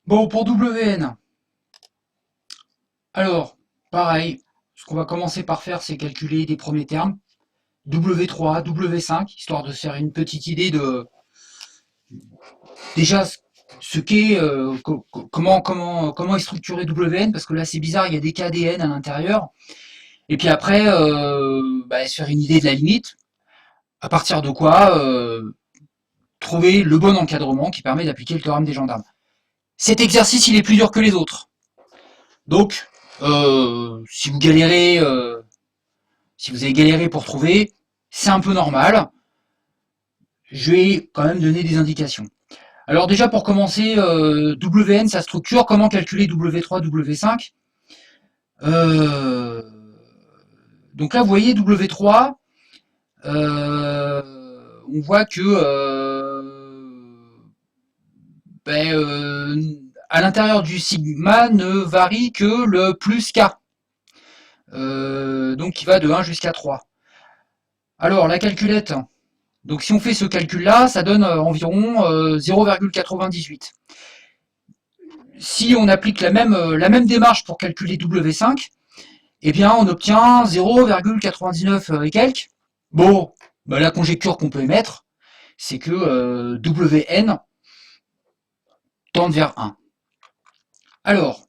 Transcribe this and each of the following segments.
Bon, pour WN, alors, pareil, ce qu'on va commencer par faire, c'est calculer des premiers termes, W3, W5, histoire de se faire une petite idée de déjà ce qu'est, comment est structuré WN, parce que là c'est bizarre, il y a des KDN à l'intérieur, et puis après, se faire une idée de la limite, à partir de quoi trouver le bon encadrement qui permet d'appliquer le théorème des gendarmes. Cet exercice, il est plus dur que les autres. Donc, si vous galérez si vous avez galéré pour trouver, c'est un peu normal. Je vais quand même donner des indications. Alors déjà pour commencer, WN, sa structure, comment calculer W3, W5 euh, Donc là, vous voyez W3, on voit que à l'intérieur du sigma ne varie que le plus K, donc qui va de 1 jusqu'à 3. Alors la calculette, donc si on fait ce calcul-là, ça donne environ 0,98. Si on applique la même démarche pour calculer W5, eh bien on obtient 0,99 et quelques. Bon, bah, la conjecture qu'on peut émettre, c'est que Wn tend vers 1. Alors,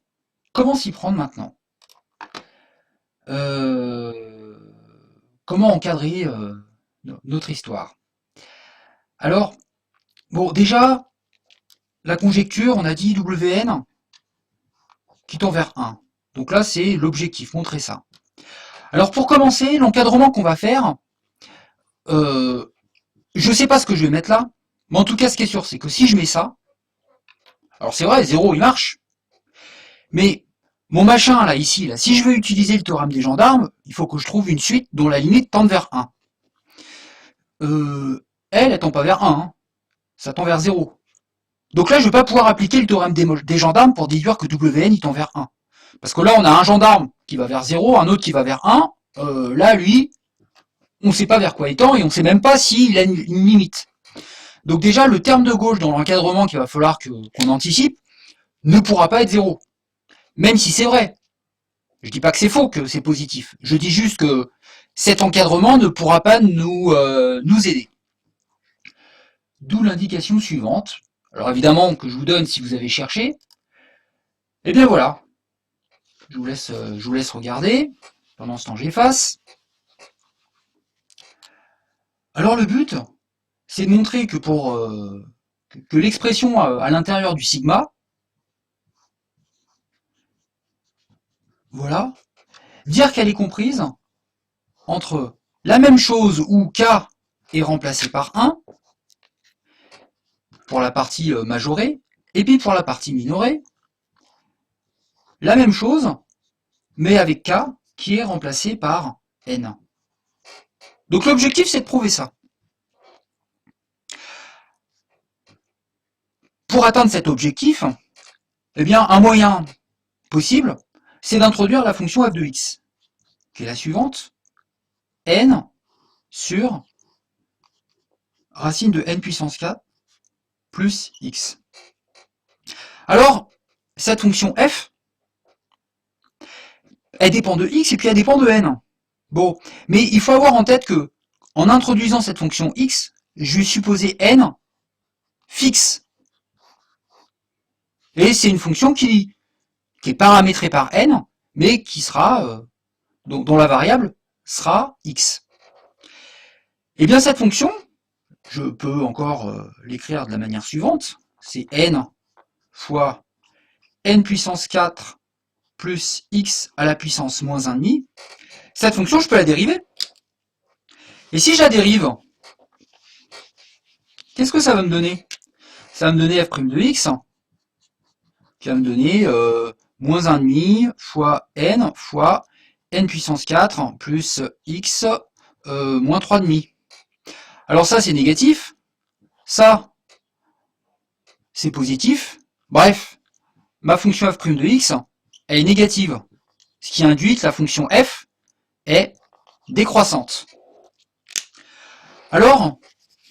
comment s'y prendre maintenant euh, Comment encadrer notre histoire? Alors, bon, déjà, la conjecture, on a dit Wn qui tend vers 1. Donc là, c'est l'objectif, montrer ça. Alors pour commencer, l'encadrement qu'on va faire, euh, je ne sais pas ce que je vais mettre là, mais en tout cas, ce qui est sûr, c'est que si je mets ça, alors c'est vrai, 0 il marche, mais mon machin là, ici, là, si je veux utiliser le théorème des gendarmes, il faut que je trouve une suite dont la limite tende vers 1. Elle tend pas vers 1, hein, ça tend vers 0. Donc là, je ne vais pas pouvoir appliquer le théorème des gendarmes pour déduire que Wn il tend vers 1. Parce que là, on a un gendarme qui va vers 0, un autre qui va vers 1. Là, lui, on ne sait pas vers quoi il tend et on ne sait même pas s'il a une limite. Donc déjà, le terme de gauche dans l'encadrement qu'il va falloir qu'on anticipe ne pourra pas être 0. Même si c'est vrai. Je ne dis pas que c'est faux, que c'est positif. Je dis juste que cet encadrement ne pourra pas nous aider. D'où l'indication suivante. Alors évidemment que je vous donne si vous avez cherché. Et bien voilà. Je vous laisse regarder. Pendant ce temps, j'efface. Alors le but, c'est de montrer que que l'expression à l'intérieur du sigma, voilà, dire qu'elle est comprise entre la même chose où K est remplacé par 1 pour la partie majorée, et puis pour la partie minorée, la même chose, mais avec K qui est remplacé par N. Donc l'objectif, c'est de prouver ça. Pour atteindre cet objectif, eh bien, un moyen possible, c'est d'introduire la fonction f de x, qui est la suivante, n sur racine de n puissance 4 plus x. Alors, cette fonction f, elle dépend de x et puis elle dépend de n. Bon, mais il faut avoir en tête que, en introduisant cette fonction x, je vais supposer n fixe. Et c'est une fonction qui est paramétrée par n, mais qui sera, dont la variable sera x. Et bien cette fonction, je peux encore l'écrire de la manière suivante, c'est n fois n puissance 4 plus x à la puissance moins 1,5. Cette fonction, je peux la dériver. Et si je la dérive, qu'est-ce que ça va me donner? Ça va me donner f' de x, qui va me donner moins 1,5 fois n puissance 4 plus x moins 3,5. Alors ça, c'est négatif. Ça, c'est positif. Bref, ma fonction f' de x, elle est négative. Ce qui induit que la fonction f est décroissante. Alors,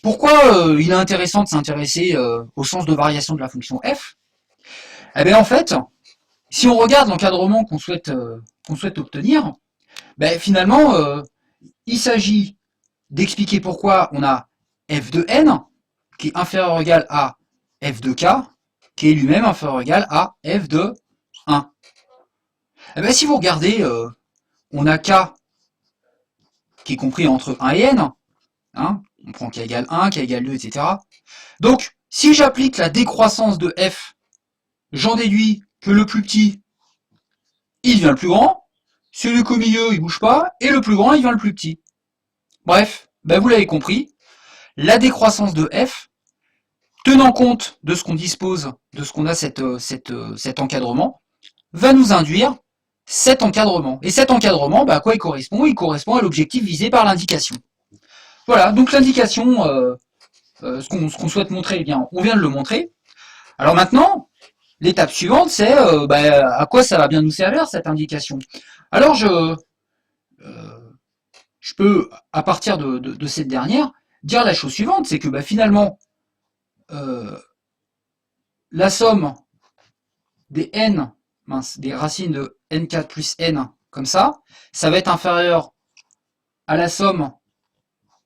pourquoi il est intéressant de s'intéresser au sens de variation de la fonction f? Eh bien, en fait, si on regarde l'encadrement qu'on souhaite obtenir, ben, finalement, il s'agit d'expliquer pourquoi on a f de n qui est inférieur ou égal à f de k, qui est lui-même inférieur ou égal à f de 1. Eh bien, si vous regardez, on a k qui est compris entre 1 et n, hein, on prend k égale 1, k égale 2, etc. Donc, si j'applique la décroissance de f, j'en déduis que le plus petit, il devient le plus grand, celui qu'au milieu, il bouge pas, et le plus grand, il devient le plus petit. Bref, ben vous l'avez compris, la décroissance de f, tenant compte de ce qu'on dispose, de ce qu'on a cet encadrement, va nous induire cet encadrement. Et cet encadrement, bah, à quoi il correspond? Il correspond à l'objectif visé par l'indication. Voilà, donc l'indication, ce qu'on souhaite montrer, eh bien, on vient de le montrer. Alors maintenant, l'étape suivante, c'est à quoi ça va bien nous servir cette indication. Alors je peux, à partir de cette dernière, dire la chose suivante, c'est que bah, finalement, la somme des n, des racines de n4 plus n, comme ça va être inférieur à la somme,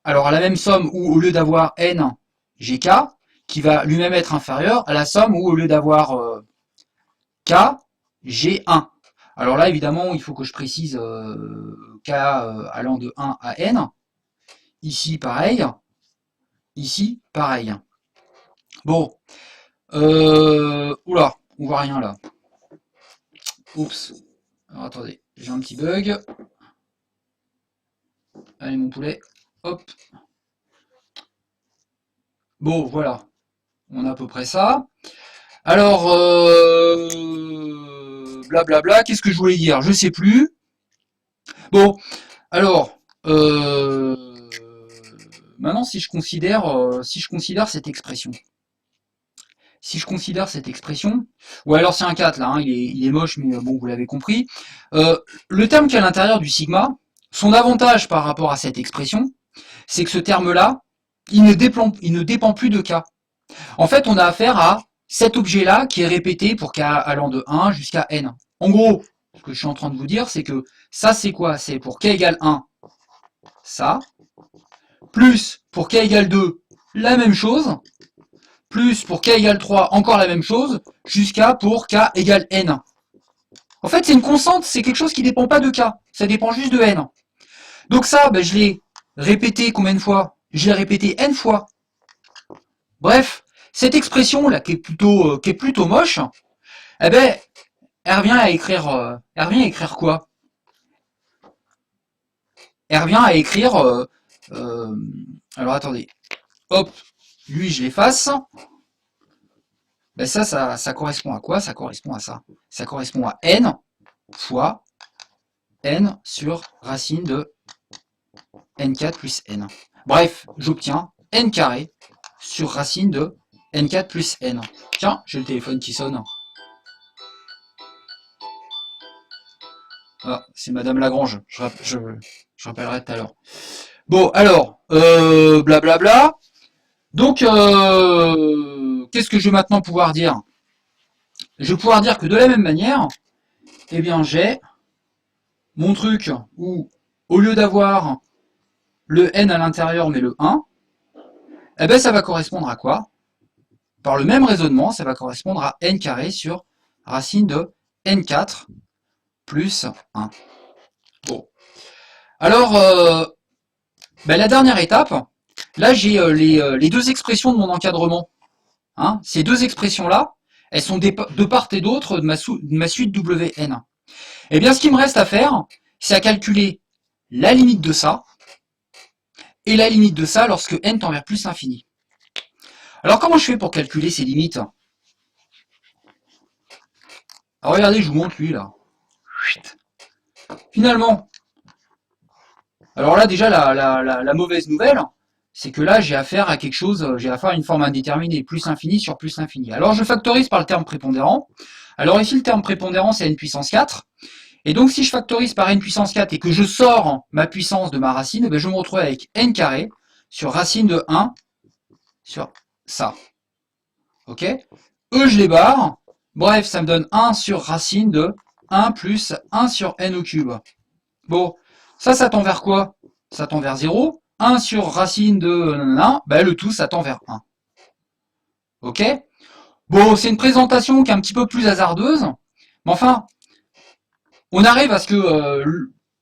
alors à la même somme où au lieu d'avoir n, j'ai k, qui va lui-même être inférieur à la somme où au lieu d'avoir k, j'ai 1. Alors là, évidemment, il faut que je précise k allant de 1 à n. Ici, pareil. Ici, pareil. Bon. Oula, on voit rien là. Oups. Alors attendez, j'ai un petit bug. Allez mon poulet. Hop. Bon, voilà. On a à peu près ça. Alors, blablabla, qu'est-ce que je voulais dire? Je sais plus. Bon, alors, maintenant si je considère cette expression. Si je considère cette expression, ou alors c'est un 4 là, hein, il est moche, mais bon, vous l'avez compris. Le terme qui est à l'intérieur du sigma, son avantage par rapport à cette expression, c'est que ce terme-là, il ne dépend plus de k. En fait, on a affaire à cet objet-là qui est répété pour k allant de 1 jusqu'à n. En gros, ce que je suis en train de vous dire, c'est que ça, c'est quoi? C'est pour k égale 1, ça, plus pour k égale 2, la même chose, plus pour k égale 3, encore la même chose, jusqu'à pour k égale n. En fait, c'est une constante, c'est quelque chose qui ne dépend pas de k, ça dépend juste de n. Donc ça, ben, je l'ai répété combien de fois? Je l'ai répété n fois. Bref, cette expression-là, qui est plutôt moche, eh ben, elle revient à écrire quoi? Elle revient à écrire, alors attendez, hop, lui je l'efface. Ben ça correspond à quoi? Ça correspond à ça. Ça correspond à n fois n sur racine de n4 plus n. Bref, j'obtiens n carré sur racine de n4 plus n. Tiens, j'ai le téléphone qui sonne. Ah, c'est Madame Lagrange, je rappellerai tout à l'heure. Bon, alors, blablabla. Donc, qu'est-ce que je vais maintenant pouvoir dire? Je vais pouvoir dire que de la même manière, eh bien, j'ai mon truc où, au lieu d'avoir le n à l'intérieur, mais le 1, eh ben, ça va correspondre à quoi? Par le même raisonnement, ça va correspondre à n carré sur racine de n4 plus 1. Bon. Alors, ben, la dernière étape, là, j'ai les deux expressions de mon encadrement. Hein, ces deux expressions-là, elles sont de part et d'autre de ma suite Wn. Eh bien, ce qu'il me reste à faire, c'est à calculer la limite de ça et la limite de ça lorsque n tend vers plus l'infini. Alors, comment je fais pour calculer ces limites? Alors, regardez, je vous montre lui, là. Finalement, alors là, déjà, la mauvaise nouvelle, c'est que là, j'ai affaire à quelque chose, j'ai affaire à une forme indéterminée, plus infini sur plus infini. Alors, je factorise par le terme prépondérant. Alors ici, le terme prépondérant, c'est n puissance 4. Et donc, si je factorise par n puissance 4 et que je sors ma puissance de ma racine, eh bien, je me retrouve avec n carré sur racine de 1 sur ça. Ok? Je les barre. Bref, ça me donne 1 sur racine de 1 plus 1 sur n au cube. Bon, ça tend vers quoi? Ça tend vers 0. 1 sur racine de 1, ben le tout, ça tend vers 1. Ok? Bon, c'est une présentation qui est un petit peu plus hasardeuse, mais enfin, on arrive à ce que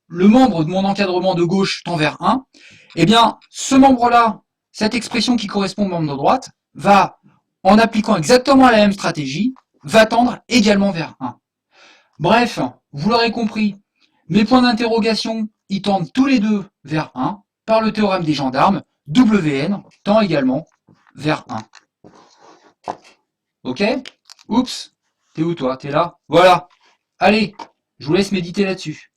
le membre de mon encadrement de gauche tend vers 1. Eh bien, ce membre-là, cette expression qui correspond au membre de droite, va, en appliquant exactement la même stratégie, va tendre également vers 1. Bref, vous l'aurez compris, mes points d'interrogation, ils tendent tous les deux vers 1. Par le théorème des gendarmes, Wn tend également vers 1. Ok? Oups, t'es où toi? T'es là? Voilà. Allez, je vous laisse méditer là-dessus.